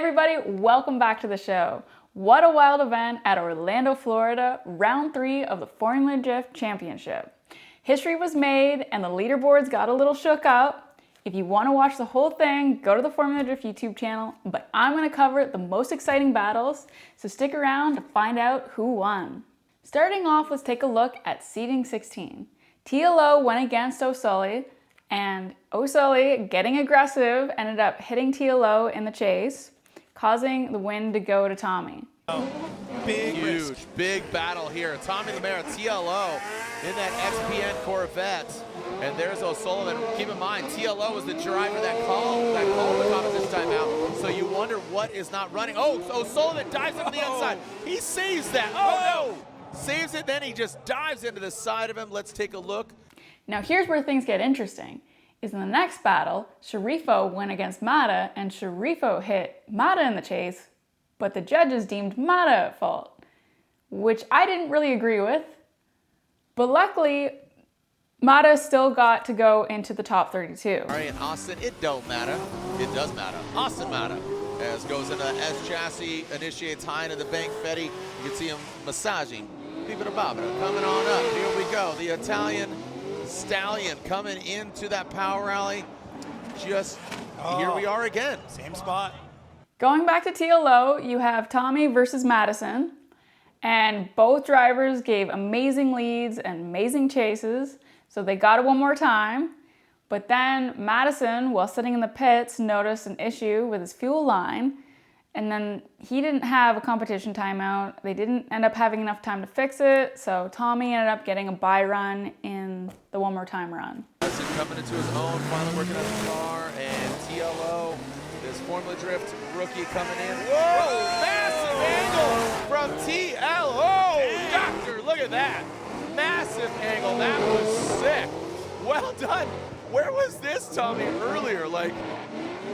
everybody, welcome back to the show. What a wild event at Orlando, Florida, round 3 of the Formula Drift Championship. History was made and the leaderboards got a little shook up. If you want to watch the whole thing, go to the Formula Drift YouTube channel, but I'm going to cover the most exciting battles, so stick around to find out who won. Starting off, let's take a look at seeding 16. TLO went against O'Sully, and O'Sully, getting aggressive, ended up hitting TLO in the chase, causing the win to go to Tommy. Huge, big battle here. Tommy Lemaire, TLO, in that XPN Corvette. And there's O'Sullivan. Keep in mind, TLO was the driver that called the competition timeout. So you wonder what is not running. Oh, O'Sullivan dives into the outside. He saves that. Oh, no! Saves it, then he just dives into the side of him. Let's take a look. Now here's where things get interesting. Is in the next battle, Sharifo went against Mata, and Sharifo hit Mata in the chase, but the judges deemed Mata at fault, which I didn't really agree with. But luckily, Mata still got to go into the top 32. All right, and Austin, it don't matter. It does matter. Austin Mata, as goes into the S chassis, initiates high into the bank. Fetty, you can see him massaging. Viva the Barbara coming on up. Here we go. The Italian Stallion coming into that power alley. Just here we are again. Same spot. Going back to TLO, you have Tommy versus Madison, and both drivers gave amazing leads and amazing chases, so they got it one more time. But then Madison, while sitting in the pits, noticed an issue with his fuel line, and then he didn't have a competition timeout. They didn't end up having enough time to fix it, so Tommy ended up getting a bye run in the one more time run. Madison coming into his own, finally working on the car, and TLO, this Formula Drift rookie coming in. Whoa, massive angle from TLO. Doctor, look at that. Massive angle, that was sick. Well done. Where was this, Tommy, earlier? Like,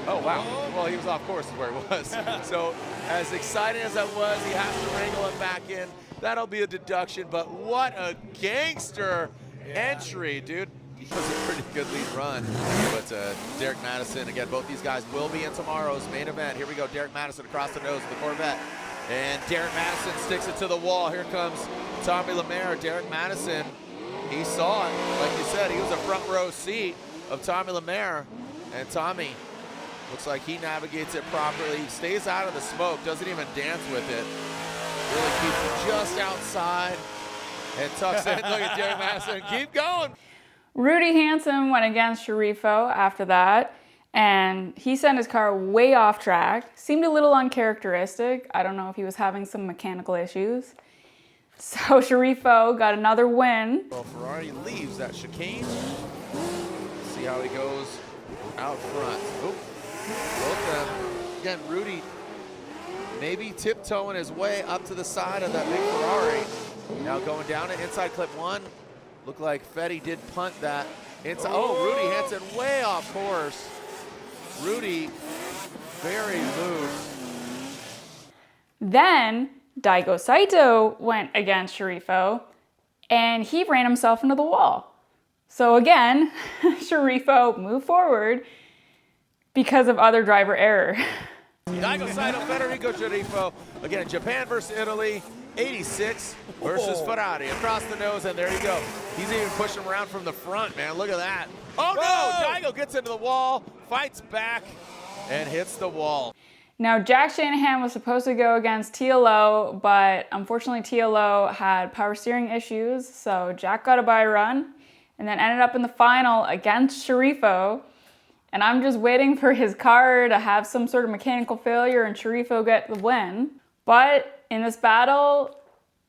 oh, wow. Well, he was off course is where it was. So as exciting as that was, he has to wrangle it back in. That'll be a deduction, but what a gangster entry, dude. It was a pretty good lead run. But Derek Madison, again, both these guys will be in tomorrow's main event. Here we go, Derek Madison across the nose of the Corvette. And Derek Madison sticks it to the wall. Here comes Tommy Lemaire. Derek Madison, he saw it. Like you said, he was a front row seat of Tommy Lemaire. And Tommy, looks like he navigates it properly. He stays out of the smoke, doesn't even dance with it. Really keeps it just outside and tucks in. Look at Derek Madison. Keep going. Rudy Hansen went against Sharifo after that, and he sent his car way off track. Seemed a little uncharacteristic. I don't know if he was having some mechanical issues. So Sharifo got another win. Well, Ferrari leaves that chicane. See how he goes out front. Oh, both them. Again, Rudy maybe tiptoeing his way up to the side of that big Ferrari. Now going down to inside clip 1. Looked like Fetty did punt that inside. Oh, Rudy Hansen way off course. Rudy very loose. Then Daigo Saito went against Sharifo, and he ran himself into the wall. So again, Sharifo moved forward because of other driver error. Daigo Saito, Federico Sharifo. Again, Japan versus Italy. 86 versus Ferrari across the nose, and there you go. He's even pushing him around from the front, man. Look at that. Oh no, Daigo gets into the wall, fights back, and hits the wall. Now, Jack Shanahan was supposed to go against TLO, but unfortunately TLO had power steering issues, so Jack got a bye run, and then ended up in the final against Sharifo. And I'm just waiting for his car to have some sort of mechanical failure and Sharifo get the win. But in this battle,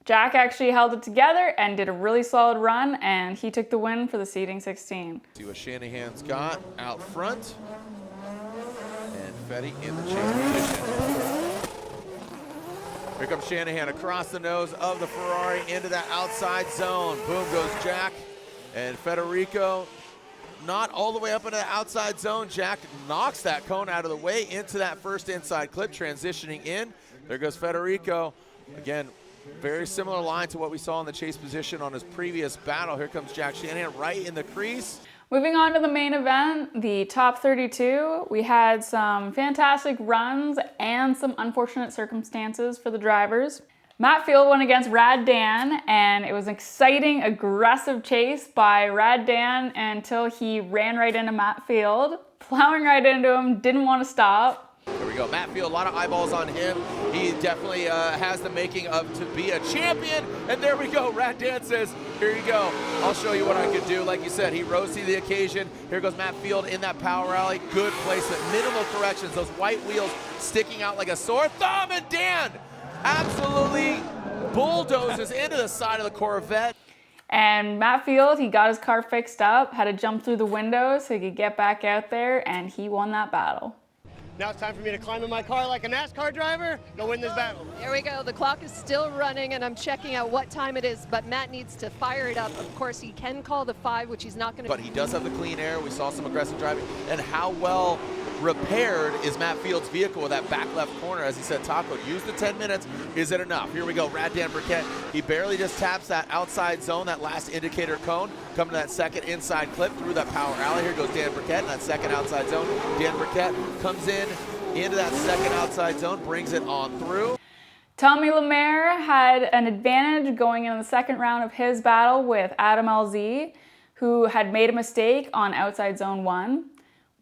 Jack actually held it together and did a really solid run, and he took the win for the seeding 16. See what Shanahan's got out front. And Fetty in the chase position. Here comes Shanahan across the nose of the Ferrari into that outside zone. Boom goes Jack. And Federico not all the way up into the outside zone. Jack knocks that cone out of the way into that first inside clip, transitioning in. There goes Federico. Again, very similar line to what we saw in the chase position on his previous battle. Here comes Jack Shanahan right in the crease. Moving on to the main event, the top 32, we had some fantastic runs and some unfortunate circumstances for the drivers. Matt Field went against Rad Dan, and it was an exciting, aggressive chase by Rad Dan until he ran right into Matt Field, plowing right into him, didn't want to stop. There we go. Matt Field, a lot of eyeballs on him. He definitely has the making of to be a champion. And there we go. Rad Dan says, here you go. I'll show you what I can do. Like you said, he rose to the occasion. Here goes Matt Field in that power alley. Good placement. Minimal corrections. Those white wheels sticking out like a sore thumb. And Dan absolutely bulldozes into the side of the Corvette. And Matt Field, he got his car fixed up, had to jump through the window so he could get back out there, and he won that battle. Now it's time for me to climb in my car like a NASCAR driver, go win this battle. There we go. The clock is still running, and I'm checking out what time it is, but Matt needs to fire it up. Of course, he can call the 5, which he's not going to. But he does have the clean air. We saw some aggressive driving. And how well repaired is Matt Field's vehicle with that back left corner? As he said, Taco, use the 10 minutes. Is it enough? Here we go. Rad Dan Burkett. He barely just taps that outside zone, that last indicator cone. Coming to that second inside clip through that power alley. Here goes Dan Burkett in that second outside zone. Dan Burkett comes into that second outside zone, brings it on through. Tommy Lemaire had an advantage going into the second round of his battle with Adam LZ, who had made a mistake on outside zone 1.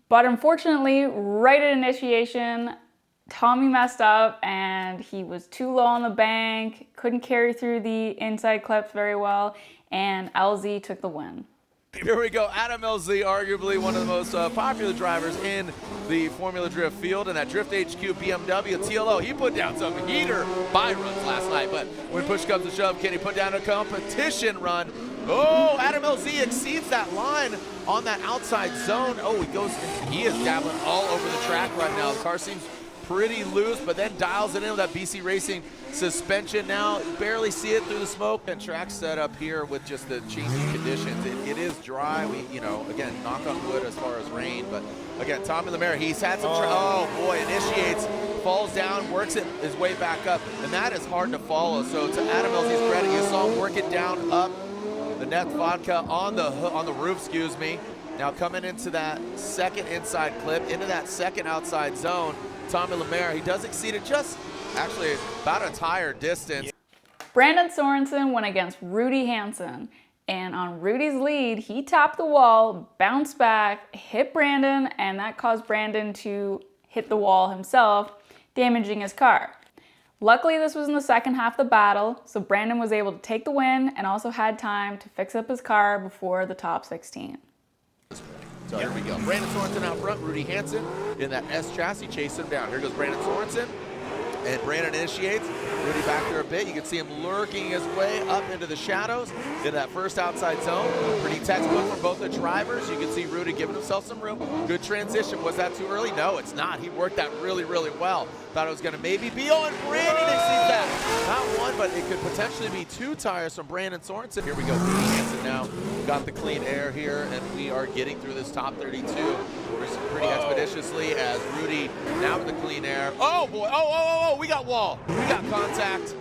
But unfortunately, right at initiation, Tommy messed up and he was too low on the bank, couldn't carry through the inside clips very well, and LZ took the win. Here we go. Adam LZ, arguably one of the most popular drivers in the Formula Drift field, and that Drift HQ BMW TLO, he put down some heater buy runs last night, but when push comes to shove, can he put down a competition run? Oh, Adam LZ exceeds that line on that outside zone. Oh, he is dabbling all over the track right now. The car seems pretty loose, but then dials it in with that BC Racing suspension now. You barely see it through the smoke. And track set up here with just the changing conditions. It is dry. Again, knock on wood as far as rain, but again, Tommy Lemaire, he's had some, initiates, falls down, works his way back up, and that is hard to follow. So to Adam LZ's credit, you saw him work it down up the Neth Vodka on the roof, excuse me. Now coming into that second inside clip, into that second outside zone, Tommy Lemaire, he does exceed it just actually about a tire distance. Brandon Sorensen went against Rudy Hansen, and on Rudy's lead, he topped the wall, bounced back, hit Brandon, and that caused Brandon to hit the wall himself, damaging his car. Luckily, this was in the second half of the battle, so Brandon was able to take the win and also had time to fix up his car before the top 16. So here we go. Brandon Sorensen out front, Rudy Hansen in that S chassis chasing him down. Here goes Brandon Sorensen, and Brandon initiates. Rudy back there a bit. You can see him lurking his way up into the shadows in that first outside zone. Pretty textbook for both the drivers. You can see Rudy giving himself some room. Good transition. Was that too early? No, it's not. He worked that really, really well. Thought it was going to maybe be, and Brandon exceeds that. Not one, but it could potentially be 2 tires from Brandon Sorensen. Here we go. Rudy Hansen now got the clean air here, and we are getting through this top 32 pretty expeditiously as Rudy now with the clean air. Oh boy, we got wall. We got contact.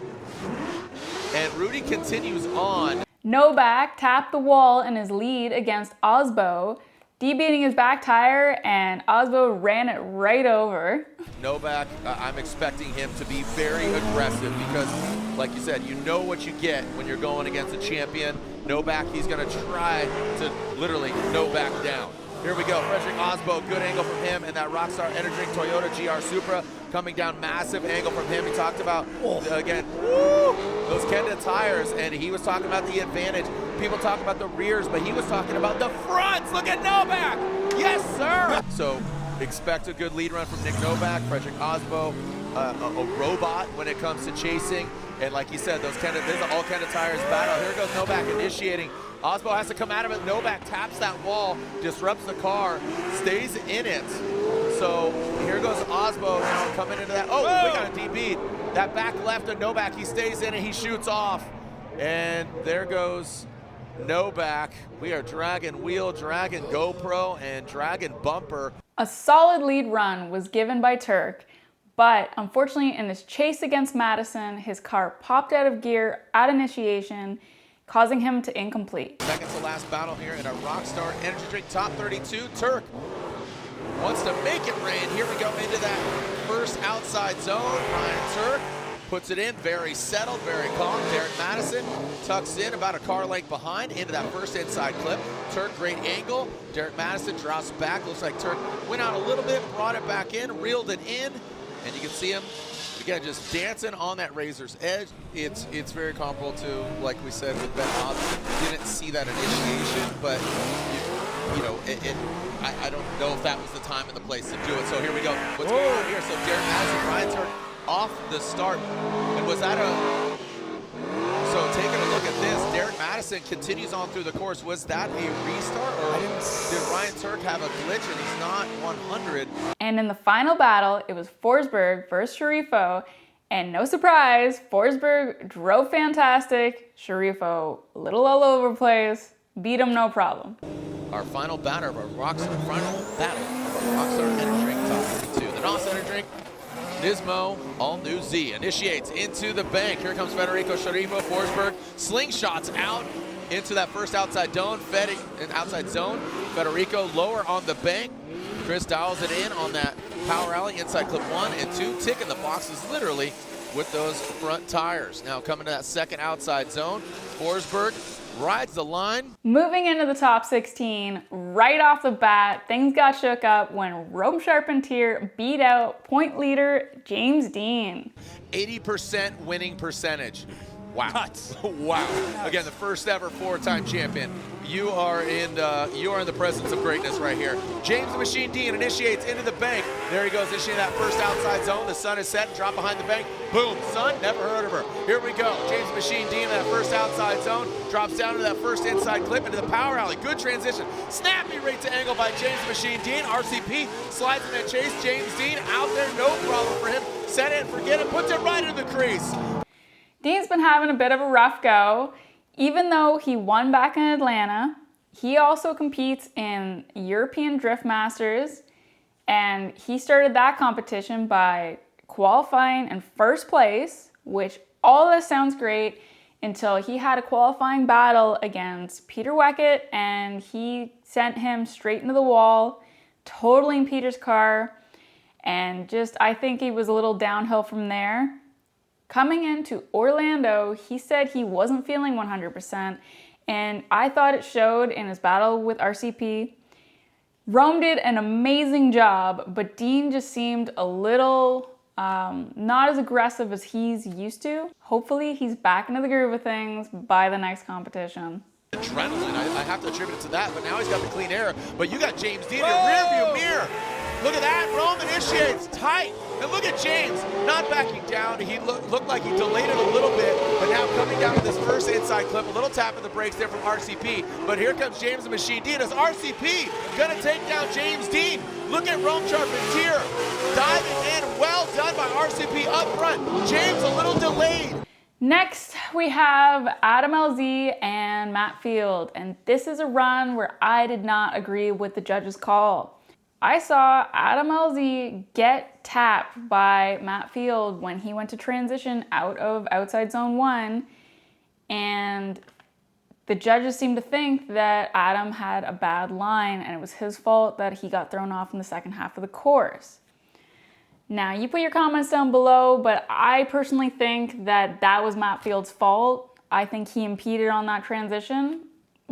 And Rudy continues on. Novak tapped the wall in his lead against Osbo, debeating his back tire, and Osbo ran it right over. Novak, I'm expecting him to be very aggressive because, like you said, you know what you get when you're going against a champion. Novak, he's going to try to literally Novak down. Here we go, Frederick Osbo, good angle from him, and that Rockstar Energy Toyota GR Supra coming down, massive angle from him. He talked about, again, those Kenda tires, and he was talking about the advantage. People talk about the rears, but he was talking about the fronts. Look at Novak. Yes, sir. So expect a good lead run from Nick Novak. Frederick Osbo, a robot when it comes to chasing. And like you said, this is all Kenda tires battle. Here goes Novak initiating. Osbo has to come out of it. Novak taps that wall, disrupts the car, stays in it. So here goes Osbo now coming into that. Oh, we got a DB. That back left of Novak, he stays in it, he shoots off. And there goes Novak. We are dragging wheel, dragging GoPro, and dragging bumper. A solid lead run was given by Turk, but unfortunately in this chase against Madison, his car popped out of gear at initiation. causing him to incomplete. Second to last battle here in a Rockstar Energy Drink Top 32. Turk wants to make it rain. Here we go into that first outside zone. Ryan Turk puts it in, very settled, very calm. Derek Madison tucks in about a car length behind into that first inside clip. Turk, great angle. Derek Madison drops back. Looks like Turk went out a little bit, brought it back in, reeled it in, and you can see him again just dancing on that razor's edge. It's very comparable to, like we said, with Ben Osborne. Didn't see that initiation, but you know, I don't know if that was the time and the place to do it. So here we go. What's going on here? So Derek Madison, Ryan Turk off the start. And was that so taking a look at this, Derek Madison continues on through the course. Was that a restart, or did Ryan Turk have a glitch and he's not 100? And in the final battle, it was Forsberg versus Sharifo. And no surprise, Forsberg drove fantastic. Sharifo, a little all over the place, beat him no problem. Our final battle of our Rockstar Energy Drink Top 32. The NOS Energy Drink Nismo All New Z initiates into the bank. Here comes Federico Sharifo. Forsberg slingshots out into that first outside zone. Federico lower on the bank. Chris dials it in on that power alley inside clip 1 and 2. Ticking the boxes literally with those front tires. Now coming to that second outside zone. Forsberg rides the line. Moving into the top 16, right off the bat, things got shook up when Rome Charpentier beat out point leader James Dean. 80% winning percentage. Wow. Wow. Again, the first ever 4-time champion. You are in the presence of greatness right here. James the Machine Dean initiates into the bank. There he goes, initiating that first outside zone. The sun is set, drop behind the bank. Boom, sun, never heard of her. Here we go. James the Machine Dean in that first outside zone. Drops down to that first inside clip into the power alley. Good transition. Snappy right to angle by James the Machine Dean. RCP slides in that chase. James Dean out there, no problem for him. Set it and forget it, puts it right in the crease. Dean's been having a bit of a rough go. Even though he won back in Atlanta, he also competes in European Drift Masters, and he started that competition by qualifying in first place, which all this sounds great until he had a qualifying battle against Peter Weckett, and he sent him straight into the wall, totaling Peter's car, and just, I think he was a little downhill from there. Coming into Orlando, he said he wasn't feeling 100%, and I thought it showed in his battle with RCP. Rome did an amazing job, but Dean just seemed a little not as aggressive as he's used to. Hopefully he's back into the groove of things by the next competition. Adrenaline, I have to attribute it to that, but now he's got the clean air. But you got James Dean in your rearview mirror. Look at that, Rome initiates tight. And look at James, not backing down. He looked like he delayed it a little bit, but now coming down to this first inside clip, a little tap of the brakes there from RCP. But here comes James the Machine Dean as RCP gonna take down James Dean. Look at Rome Charpentier diving in, well done by RCP up front. James a little delayed. Next, we have Adam LZ and Matt Field, and this is a run where I did not agree with the judges' call. I saw Adam LZ get tapped by Matt Field when he went to transition out of outside zone 1, and the judges seemed to think that Adam had a bad line and it was his fault that he got thrown off in the second half of the course. Now, you put your comments down below, but I personally think that that was Matt Field's fault. I think he impeded on that transition,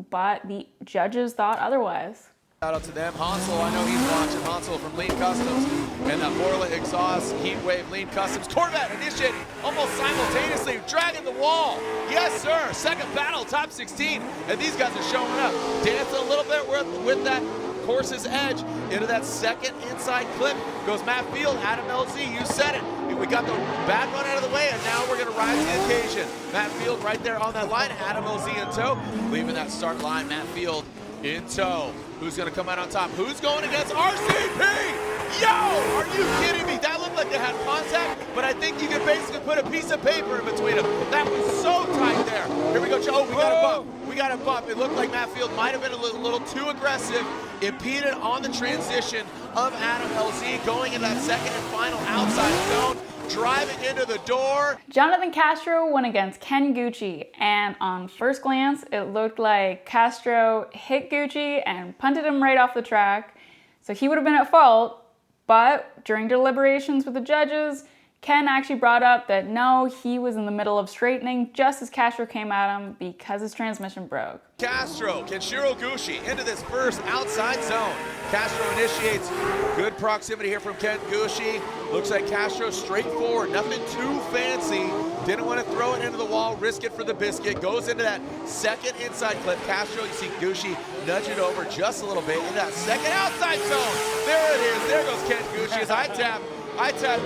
but the judges thought otherwise. Shout out to them. Hansel, I know he's watching. Hansel from Lean Customs and that Borla exhaust heat wave Lean Customs. Corvette initiating almost simultaneously, dragging the wall. Yes, sir. Second battle, top 16. And these guys are showing up. Dancing a little bit with that course's edge into that second inside clip. Goes Matt Field, Adam LZ, you said it. We got the bad run out of the way, and now we're going to rise to the occasion. Matt Field right there on that line. Adam LZ in tow. Leaving that start line, Matt Field in tow. Who's going to come out on top? Who's going against RCP? Yo, are you kidding me? That looked like they had contact, but I think you could basically put a piece of paper in between them. That was so tight there. Here we go. Oh, we got a bump. We got a bump. It looked like Matt Field might have been a little too aggressive. Impeded on the transition of Adam LZ going in that second and final outside zone. driving into the door. Jonathan Castro went against Ken Gucci, and on first glance, it looked like Castro hit Gucci and punted him right off the track, so he would have been at fault. But during deliberations with the judges, Ken actually brought up that no, he was in the middle of straightening just as Castro came at him because his transmission broke. Castro, Kenshiro Gucci into this first outside zone. Castro initiates. Good proximity here from Ken Gucci. Looks like Castro straightforward, nothing too fancy. Didn't want to throw it into the wall, risk it for the biscuit. Goes into that second inside clip. Castro, you see Gucci nudge it over just a little bit into that second outside zone. There it is. There goes Ken Gucci as I tap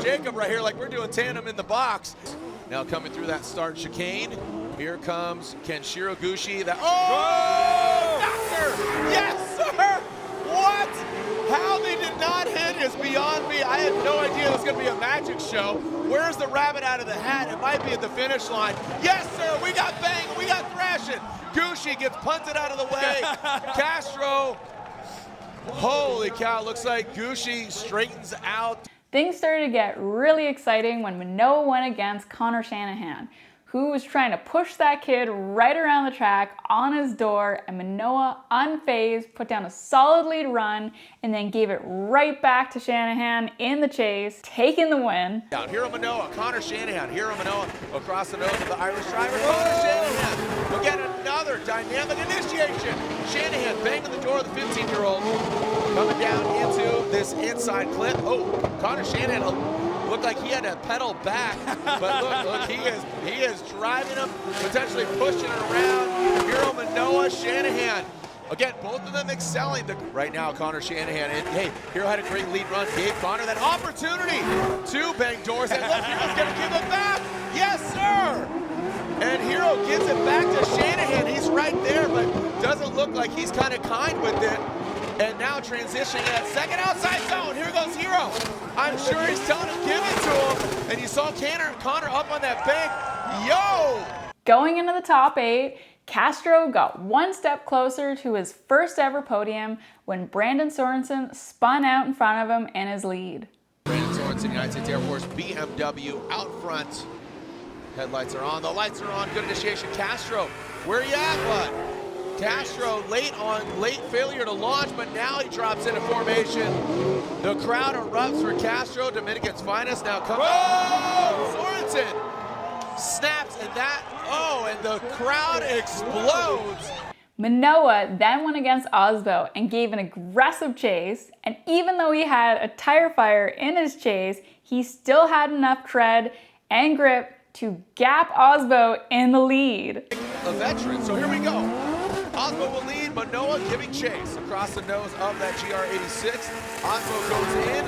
Jacob right here like we're doing tandem in the box. Now coming through that start chicane. Here comes Kenshiro Gucci. Doctor! Yes, sir! What? How they did not hit is beyond me. I had no idea this was going to be a magic show. Where's the rabbit out of the hat? It might be at the finish line. Yes, sir! We got bang! We got thrashing! Gucci gets punted out of the way. Castro. Holy cow, looks like Gucci straightens out. Things started to get really exciting when Manoah went against Connor Shanahan, who was trying to push that kid right around the track on his door, and Manoah, unfazed, put down a solid lead run and then gave it right back to Shanahan in the chase, taking the win. Hiro Manoah, Connor Shanahan, Hiro Manoah across the nose of the Irish driver, Connor Shanahan. We'll get another dynamic initiation. Shanahan banging the door of the 15-year-old, coming down into this inside clip. Oh, Connor Shanahan looked like he had to pedal back, but look, he is driving him, potentially pushing it around. Hiro Manoah, Shanahan. Again, both of them excelling. Right now, Connor Shanahan, and hey, Hiro had a great lead run, gave Connor that opportunity to bang doors, and look, Hiro's gonna give it back. Yes, sir! And Hiro gives it back to Shanahan. He's right there, but doesn't look like he's kind of kind with it. And now transitioning to that second outside zone. Here goes Hiro. I'm sure he's telling him, give it to him. And you saw Connor up on that bank. Yo! Going into the top 8, Castro got one step closer to his first ever podium when Brandon Sorensen spun out in front of him in his lead. Brandon Sorensen, United States Air Force, BMW out front. Headlights are on, the lights are on, good initiation. Castro, where you at, bud? Castro late failure to launch, but now he drops into formation. The crowd erupts for Castro, Dominican's finest. Now comes Sorensen snaps, and and the crowd explodes. Manoah then went against Osbo and gave an aggressive chase, and even though he had a tire fire in his chase, he still had enough tread and grip to gap Osbo in the lead. A veteran, so here we go. Osbo will lead, Manoah giving chase across the nose of that GR86. Osbo goes in,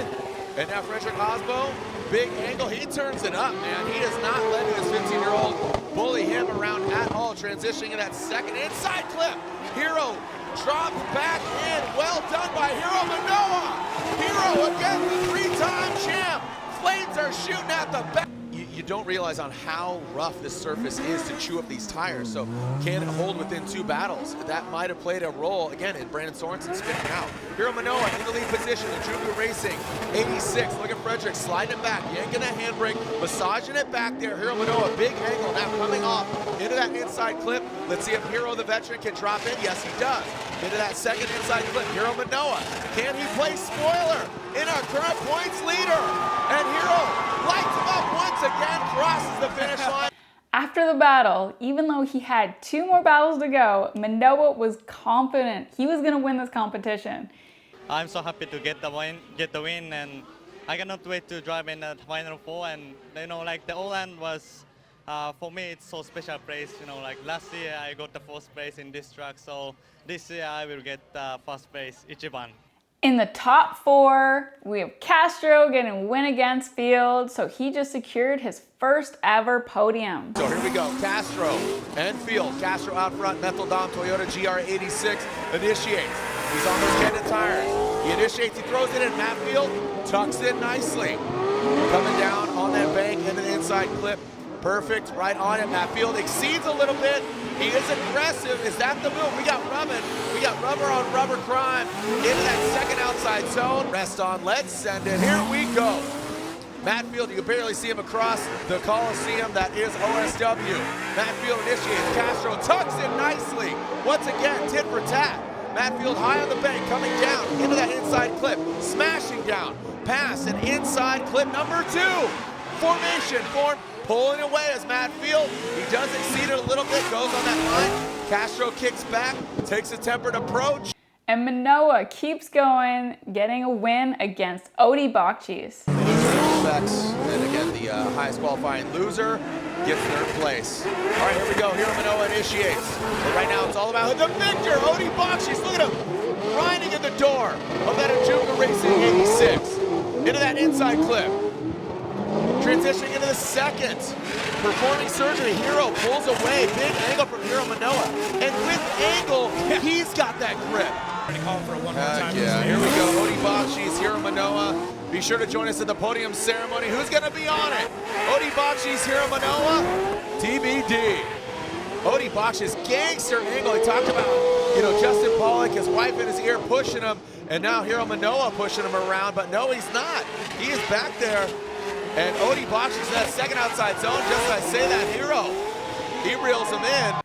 and now Frederick Osbo, big angle, he turns it up, man. He is not letting this 15-year-old bully him around at all, transitioning in that second inside clip. Hiro drops back in, well done by Hiro Manoah. Hiro again, the three-time champ. Flames are shooting at the back. You don't realize on how rough this surface is to chew up these tires, so can it hold within 2 battles? That might have played a role, again, in Brandon Sorensen spinning out. Hiro Manoah in the lead position, the Jubu Racing, 86, look at Frederick sliding it back, yanking that handbrake, massaging it back there. Hiro Manoah, big angle, now coming off into that inside clip. Let's see if Hiro the veteran can drop in. Yes, he does. Into that second inside clip, Hiro Manoah. Can he play spoiler in our current points leader? And Hiro lights him up once again, crosses the finish line. After the battle, even though he had 2 more battles to go, Manoah was confident he was going to win this competition. I'm so happy to get the win, and I cannot wait to drive in the Final 4. And like the Oland was, for me, it's so special place. Like last year I got the 4th place in this track, so this year I will get the 1st place, Ichiban. In the top 4, we have Castro getting win against Field, so he just secured his first ever podium. So here we go, Castro and Field. Castro out front, Metaldom Toyota GR86 initiates. He's on those Cannon tires. He initiates, he throws it in. Matt Field tucks in nicely. Coming down on that bank into the inside clip. Perfect, right on it. Matt Field exceeds a little bit. He is aggressive. Is that the move? We got rubber on rubber crime into that second outside zone. Rest on, let's send it. Here we go. Matt Field, you can barely see him across the Coliseum. That is OSW. Matt Field initiates. Castro tucks in nicely. Once again, tit for tat. Matt Field high on the bank, coming down into that inside clip, smashing down. Pass and inside clip number 2. Formation form, pulling away as Matt Field. He does exceed it a little bit, goes on that line. Castro kicks back, takes a tempered approach. And Manoah keeps going, getting a win against Odi Bakchis. And again, the highest qualifying loser gets third place. All right, here we go. Hiro Manoah initiates. But right now, it's all about the victor, Odi Bakchis. Look at him grinding in the door of that Ajuga Racing 86. Into that inside clip. Transitioning into the second. Performing surgery. Hiro pulls away. Big angle from Hiro Manoah. And with angle, he's got that grip. Call for a one more time. Yeah, here we go. Odi Bakchis, Hiro Manoah. Be sure to join us at the podium ceremony. Who's going to be on it? Odi Bakchis, Hiro Manoah, TBD. Odi Bakchis, gangster angle. He talked about, Justin Pollock, his wife in his ear, pushing him, and now Hiro Manoah pushing him around, but no, he's not. He is back there, and Odi Bakchis in that second outside zone. Just as I say that, Hiro, he reels him in.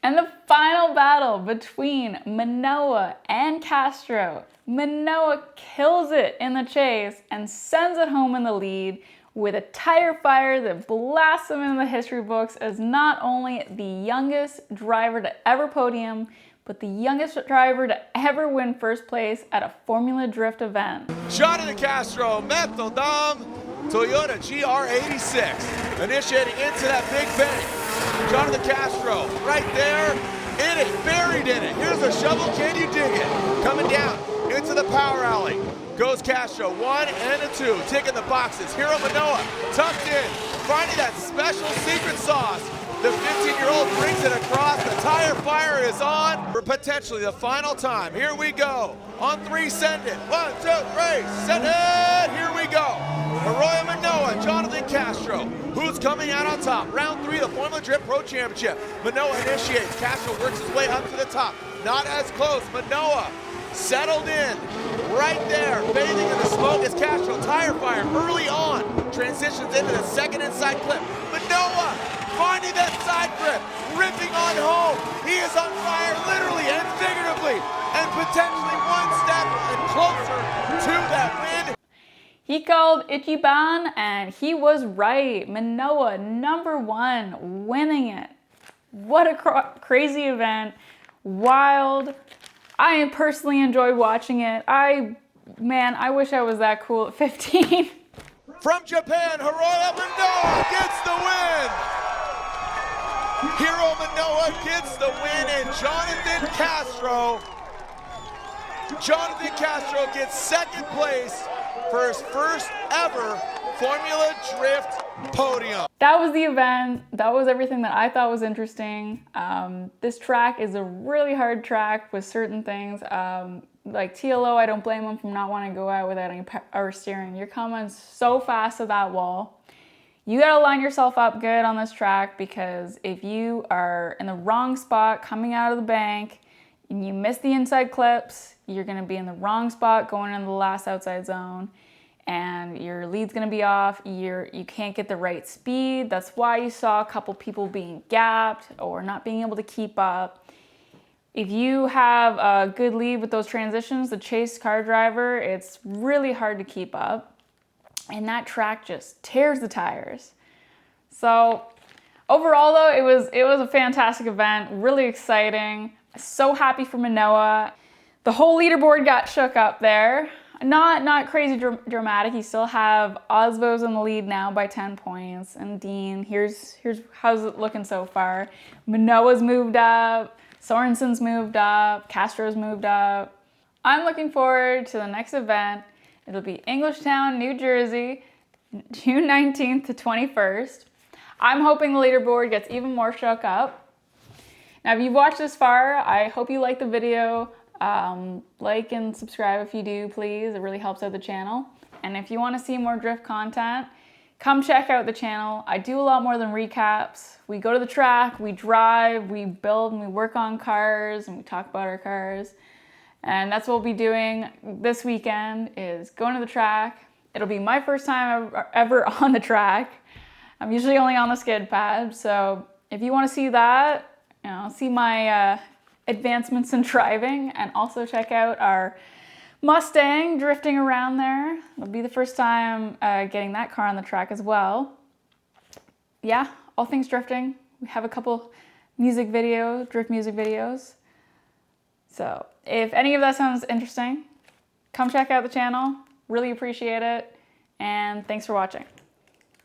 And the final battle between Manoah and Castro. Manoah kills it in the chase and sends it home in the lead with a tire fire that blasts him into the history books as not only the youngest driver to ever podium, but the youngest driver to ever win first place at a Formula Drift event. Jonathan Castro, Methel Dom, Toyota GR86, initiating into that big bank. Jonathan Castro, right there, in it, buried in it. Here's a shovel, can you dig it? Coming down into the power alley. Goes Castro, 1 and a 2, ticking the boxes. Hiro Manoah, tucked in, finding that special secret sauce. The 15-year-old brings it across, the tire fire is on for potentially the final time. Here we go, on 3, send it. 1, 2, 3, send it, here we go. Arroyo Manoah, Jonathan Castro, who's coming out on top. Round 3 of the Formula Drift Pro Championship. Manoah initiates, Castro works his way up to the top. Not as close, Manoah settled in, right there, bathing in the smoke as Castro, tire fire early on, transitions into the second inside clip. Manoah finding that side grip, ripping on home. He is on fire literally and figuratively, and potentially one step and closer to that win. He called Ichiban and he was right. Manoah, #1, winning it. What a crazy event, wild. I personally enjoyed watching it. Man, I wish I was that cool at 15. From Japan, Hiroya Manoah gets the win. Hiro Manoah gets the win, and Jonathan Castro gets second place for his first ever Formula Drift podium. That was the event. That was everything that I thought was interesting. This track is a really hard track with certain things. Like TLO, I don't blame them for not wanting to go out without any power steering. You're coming so fast to that wall. You gotta line yourself up good on this track, because if you are in the wrong spot coming out of the bank and you miss the inside clips, you're gonna be in the wrong spot going into the last outside zone, and your lead's gonna be off. You can't get the right speed. That's why you saw a couple people being gapped or not being able to keep up. If you have a good lead with those transitions, the chase car driver, it's really hard to keep up. And that track just tears the tires. So overall though, it was a fantastic event, really exciting. So happy for Manoah. The whole leaderboard got shook up there. Not crazy dramatic. You still have Osvo's in the lead now by 10 points. And Dean, here's how's it looking so far. Manoah's moved up, Sorensen's moved up, Castro's moved up. I'm looking forward to the next event. It'll be Englishtown, New Jersey, June 19th to 21st. I'm hoping the leaderboard gets even more shook up. Now, if you've watched this far, I hope you like the video. Like and subscribe if you do, please. It really helps out the channel. And if you want to see more drift content, come check out the channel. I do a lot more than recaps. We go to the track, we drive, we build, and we work on cars, and we talk about our cars. And that's what we'll be doing this weekend, is going to the track. It'll be my first time ever on the track. I'm usually only on the skid pad, so if you want to see that, you know, see my advancements in driving, and also check out our Mustang drifting around there. It'll be the first time getting that car on the track as well. Yeah, all things drifting. We have a couple drift music videos. So if any of that sounds interesting, come check out the channel. Really appreciate it. And thanks for watching.